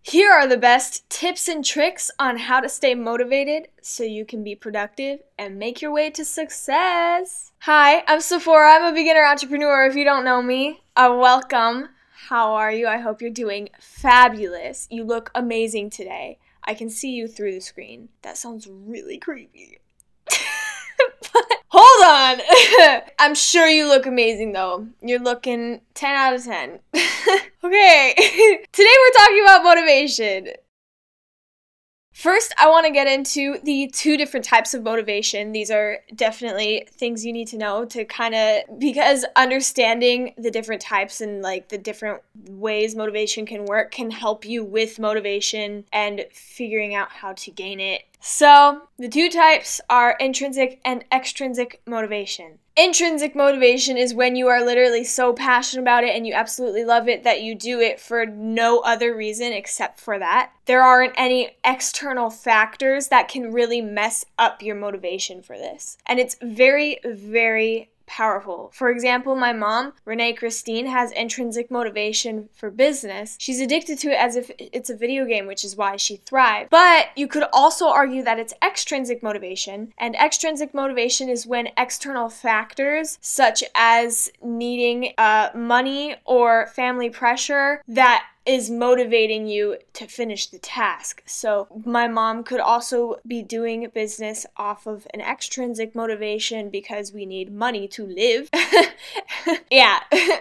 Here are the best tips and tricks on how to stay motivated so you can be productive and make your way to success. Hi, I'm Sephora. I'm a beginner entrepreneur. If you don't know me, welcome. How are you? I hope you're doing fabulous. You look amazing today. I can see you through the screen. That sounds really creepy. But hold on. I'm sure you look amazing though. You're looking 10 out of 10. Okay. Today we're talking about motivation. First, I want to get into the two different types of motivation. These are definitely things you need to know to because understanding the different types and like the different ways motivation can work can help you with motivation and figuring out how to gain it. So, the two types are intrinsic and extrinsic motivation. Intrinsic motivation is when you are literally so passionate about it and you absolutely love it that you do it for no other reason except for that. There aren't any external factors that can really mess up your motivation for this. And it's very, very powerful. For example, my mom, Renee Christine, has intrinsic motivation for business. She's addicted to it as if it's a video game, which is why she thrived. But you could also argue that it's extrinsic motivation, and extrinsic motivation is when external factors, such as needing money or family pressure, that is motivating you to finish the task. So my mom could also be doing business off of an extrinsic motivation because we need money to live. Yeah.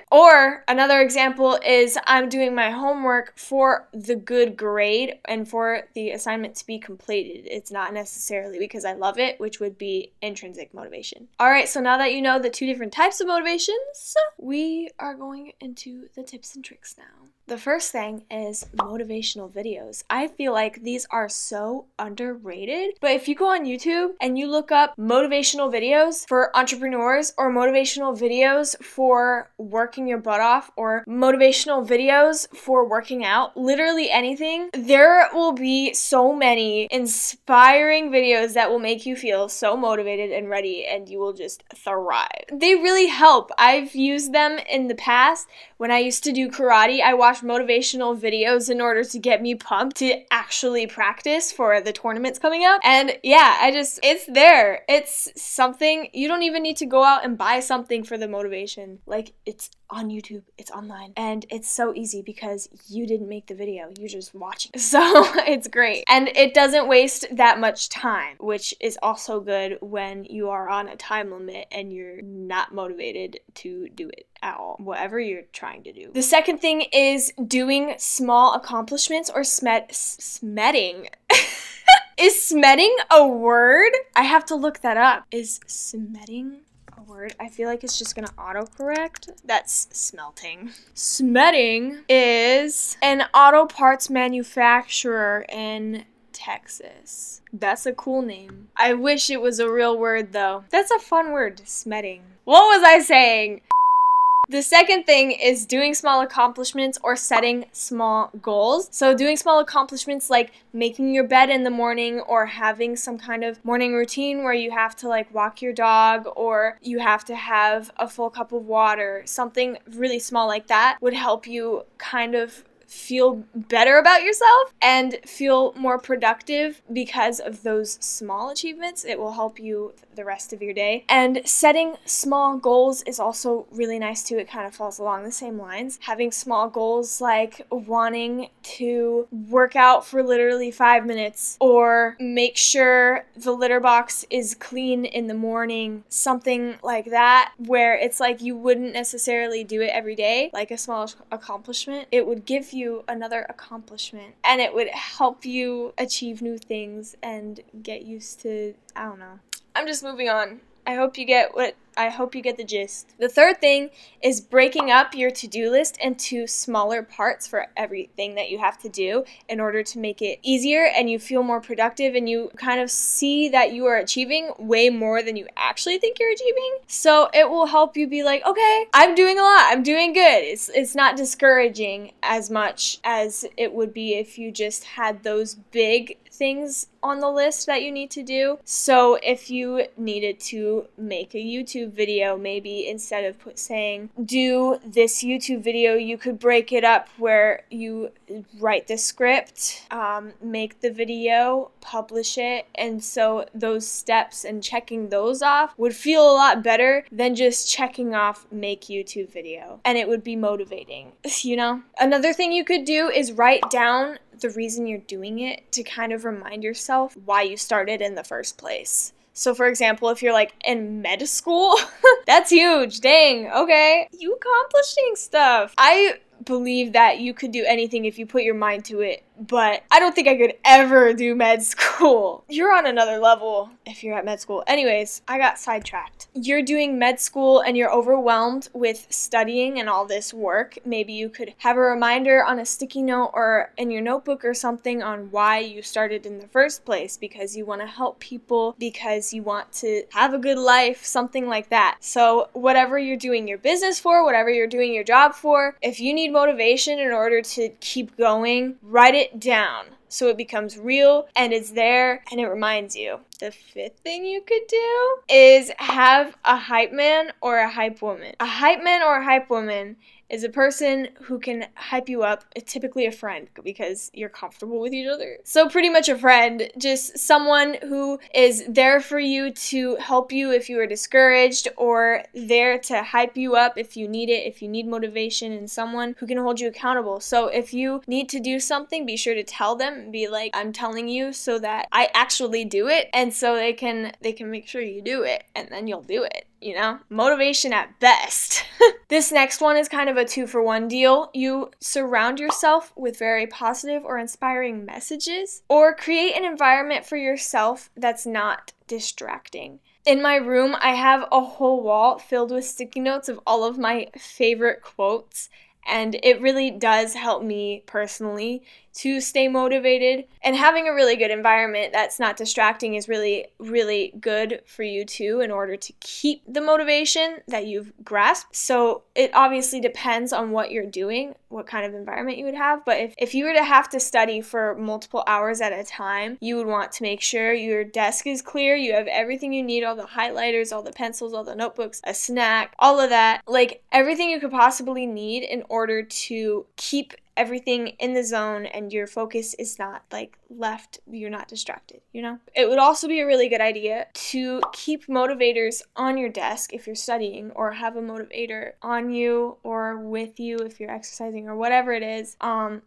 Or another example is I'm doing my homework for the good grade and for the assignment to be completed. It's not necessarily because I love it, which would be intrinsic motivation. All right, so now that you know the two different types of motivations, we are going into the tips and tricks now. The first thing is motivational videos. I feel like these are so underrated, but if you go on YouTube and you look up motivational videos for entrepreneurs or motivational videos for working your butt off or motivational videos for working out, literally anything, there will be so many inspiring videos that will make you feel so motivated and ready and you will just thrive. They really help. I've used them in the past. When I used to do karate, I watched motivational videos in order to get me pumped to actually practice for the tournaments coming up. And yeah, it's there. It's something, you don't even need to go out and buy something for the motivation. Like, it's on YouTube, it's online, and it's so easy because you didn't make the video, you're just watching. So it's great. And it doesn't waste that much time, which is also good when you are on a time limit and you're not motivated to do it at all, whatever you're trying to do. The second thing is doing small accomplishments or smedding. Is smedding a word? I have to look that up. Is smedding a word? I feel like it's just gonna autocorrect. That's smelting. Smedding is an auto parts manufacturer in Texas. That's a cool name. I wish it was a real word though. That's a fun word, smedding. What was I saying? The second thing is doing small accomplishments or setting small goals. So doing small accomplishments like making your bed in the morning or having some kind of morning routine where you have to like walk your dog or you have to have a full cup of water. Something really small like that would help you kind of feel better about yourself and feel more productive because of those small achievements. It will help you the rest of your day. And setting small goals is also really nice too. It kind of falls along the same lines. Having small goals like wanting to work out for literally 5 minutes or make sure the litter box is clean in the morning, something like that, where it's like you wouldn't necessarily do it every day, like a small accomplishment. It would give you another accomplishment and it would help you achieve new things and get used to, I don't know. I'm just moving on. I hope you get the gist. The third thing is breaking up your to-do list into smaller parts for everything that you have to do in order to make it easier and you feel more productive and you kind of see that you are achieving way more than you actually think you're achieving. So it will help you be like, okay, I'm doing a lot. I'm doing good. It's not discouraging as much as it would be if you just had those big things on the list that you need to do. So if you needed to make a YouTube YouTube video, maybe instead of saying, do this YouTube video, you could break it up where you write the script, make the video, publish it, and so those steps and checking those off would feel a lot better than just checking off make YouTube video, and it would be motivating, you know? Another thing you could do is write down the reason you're doing it to kind of remind yourself why you started in the first place. So for example, if you're like in med school, that's huge, dang, okay. You accomplishing stuff. I believe that you could do anything if you put your mind to it, but I don't think I could ever do med school. You're on another level if you're at med school. Anyways, I got sidetracked. You're doing med school and you're overwhelmed with studying and all this work. Maybe you could have a reminder on a sticky note or in your notebook or something on why you started in the first place, because you want to help people, because you want to have a good life, something like that. So whatever you're doing your business for, whatever you're doing your job for, if you need motivation in order to keep going, write it down so it becomes real and it's there and it reminds you. The fifth thing you could do is have a hype man or a hype woman. A hype man or a hype woman is a person who can hype you up, typically a friend because you're comfortable with each other. So pretty much a friend, just someone who is there for you to help you if you are discouraged, or there to hype you up if you need it, if you need motivation, and someone who can hold you accountable. So if you need to do something, be sure to tell them and be like, I'm telling you so that I actually do it, and so they can make sure you do it, and then you'll do it. You know, motivation at best. This next one is kind of a 2-for-1 deal. You surround yourself with very positive or inspiring messages, or create an environment for yourself that's not distracting. In my room, I have a whole wall filled with sticky notes of all of my favorite quotes, and it really does help me personally to stay motivated. And having a really good environment that's not distracting is really, really good for you too, in order to keep the motivation that you've grasped. So it obviously depends on what you're doing, what kind of environment you would have. But if you were to have to study for multiple hours at a time, you would want to make sure your desk is clear, you have everything you need, all the highlighters, all the pencils, all the notebooks, a snack, all of that, like everything you could possibly need in order to keep everything in the zone and your focus is not like left, you're not distracted, you know? It would also be a really good idea to keep motivators on your desk if you're studying, or have a motivator on you or with you if you're exercising or whatever it is.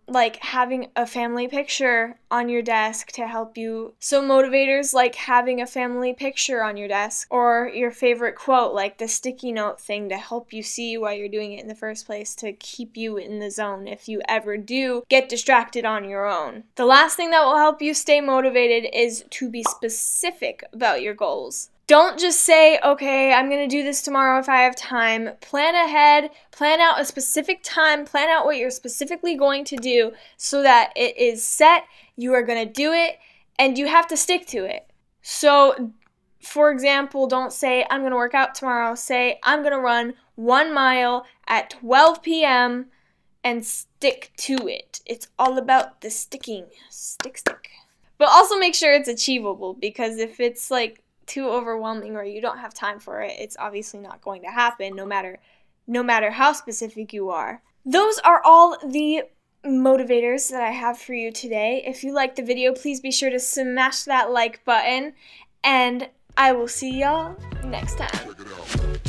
Like having a family picture on your desk to help you. So motivators like having a family picture on your desk, or your favorite quote, like the sticky note thing, to help you see why you're doing it in the first place, to keep you in the zone if you ever do get distracted on your own. The last thing that will help you stay motivated is to be specific about your goals. Don't just say, okay, I'm going to do this tomorrow if I have time. Plan ahead, plan out a specific time, plan out what you're specifically going to do so that it is set, you are going to do it, and you have to stick to it. So, for example, don't say, I'm going to work out tomorrow. Say, I'm going to run 1 mile at 12 p.m., and stick to it. It's all about the sticking. Stick. But also make sure it's achievable, because if it's like too overwhelming or you don't have time for it, it's obviously not going to happen no matter how specific you are. Those are all the motivators that I have for you today. If you liked the video, please be sure to smash that like button, and I will see y'all next time.